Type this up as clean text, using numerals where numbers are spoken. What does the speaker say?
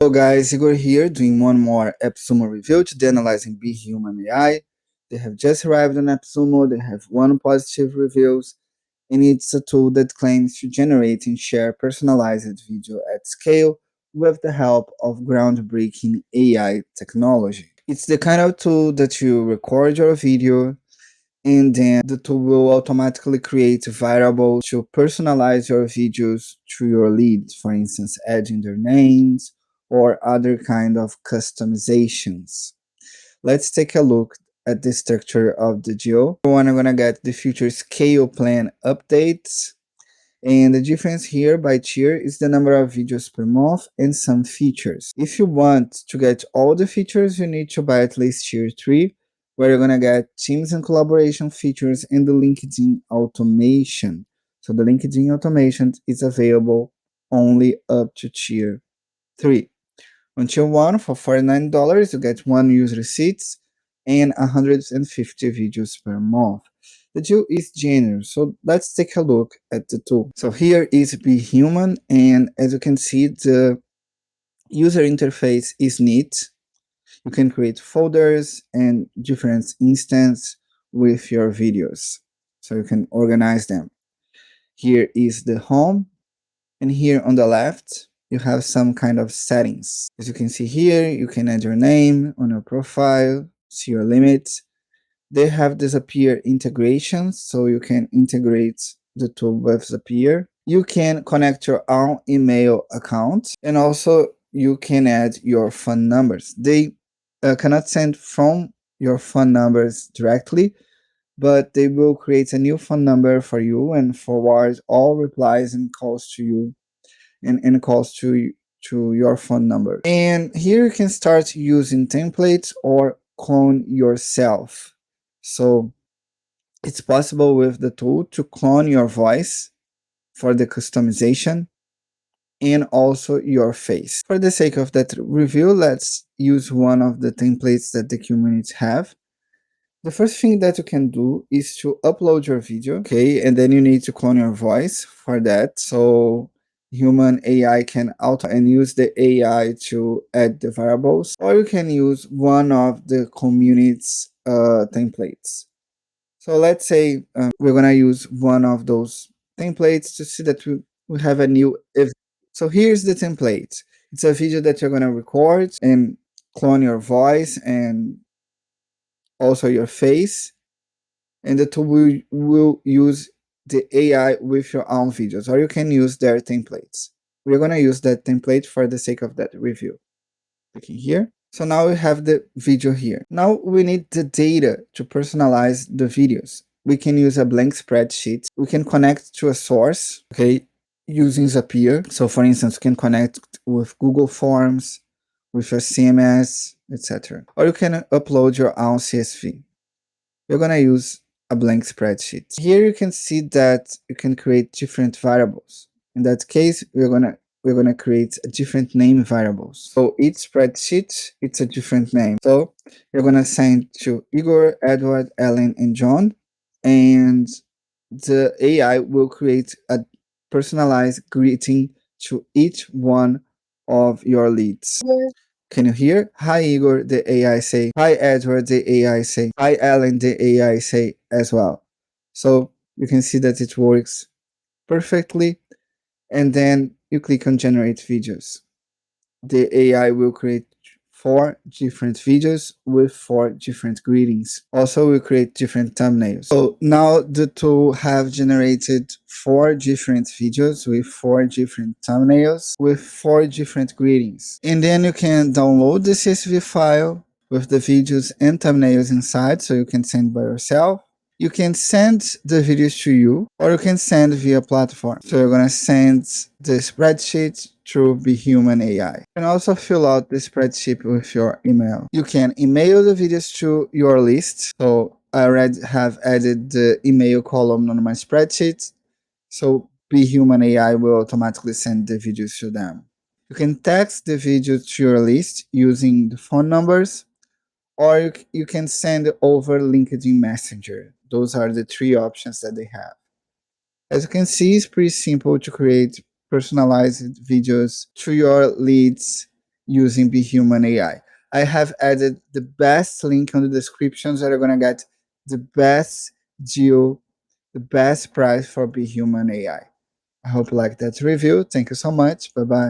Hello guys, Igor here doing one more AppSumo review today analyzing BHuman AI. They have just arrived on AppSumo, they have one positive reviews, and it's a tool that claims to generate and share personalized video at scale with the help of groundbreaking AI technology. It's the kind of tool that you record your video and then the tool will automatically create variables to personalize your videos to your leads, for instance, adding their names or other kind of customizations. Let's take a look at the structure of the geo. I'm gonna get the future scale plan updates. And the difference here by tier is the number of videos per month and some features. If you want to get all the features, you need to buy at least tier 3, where you're gonna get teams and collaboration features and the LinkedIn automation. So the LinkedIn automation is available only up to tier 3. On tier 1, for $49, you get 1 user seats and 150 videos per month. The tool is generous, so let's take a look at the tool. So here is BHuman, and as you can see, the user interface is neat. You can create folders and different instances with your videos, so you can organize them. Here is the home, and here on the left, you have some kind of settings. As you can see here, you can add your name on your profile, see your limits. They have the Zapier integrations, so you can integrate the tool with Zapier. You can connect your own email account, and also you can add your phone numbers. They cannot send from your phone numbers directly, but they will create a new phone number for you and forward all replies and calls to you and calls to your phone number. And here you can start using templates or clone yourself. So it's possible with the tool to clone your voice for the customization and also your face. For the sake of that review, let's use one of the templates that the communities have. The first thing that you can do is to upload your video, okay, and then you need to clone your voice for that. So human AI can auto and use the AI to add the variables, or you can use one of the community's templates. So let's say we're gonna use one of those templates to see that we have a new event. So here's the template. It's a video that you're gonna record and clone your voice and also your face, and the tool will use the AI with your own videos, or you can use their templates. We're gonna use that template for the sake of that review. Clicking here. So now we have the video here. Now we need the data to personalize the videos. We can use a blank spreadsheet. We can connect to a source, okay, using Zapier. So for instance, we can connect with Google Forms, with your CMS, etc. Or you can upload your own CSV. We're gonna use a blank spreadsheet. Here you can see that you can create different variables. In that case, we're gonna create a different name variables. So each spreadsheet, it's a different name. So you're gonna send to Igor, Edward, Ellen, and John, and the AI will create a personalized greeting to each one of your leads. Can you hear? Hi Igor, the AI say. Hi Edward, the AI say. Hi Alan, the AI say as well. So you can see that it works perfectly. And then you click on generate videos. The AI will create 4 different videos with 4 different greetings. Also, we create different thumbnails. So now the tool have generated 4 different videos with 4 different thumbnails with 4 different greetings. And then you can download the CSV file with the videos and thumbnails inside, so you can send by yourself. You can send the videos to you, or you can send via platform. So you're gonna send the spreadsheet through BHuman AI. You can also fill out the spreadsheet with your email. You can email the videos to your list. So I already have added the email column on my spreadsheet. So BHuman AI will automatically send the videos to them. You can text the video to your list using the phone numbers, or you can send over LinkedIn Messenger. Those are the 3 options that they have. As you can see, it's pretty simple to create personalized videos to your leads using BHuman AI. I have added the best link on the description so you're gonna get the best deal, the best price for BHuman AI. I hope you like that review. Thank you so much. Bye bye.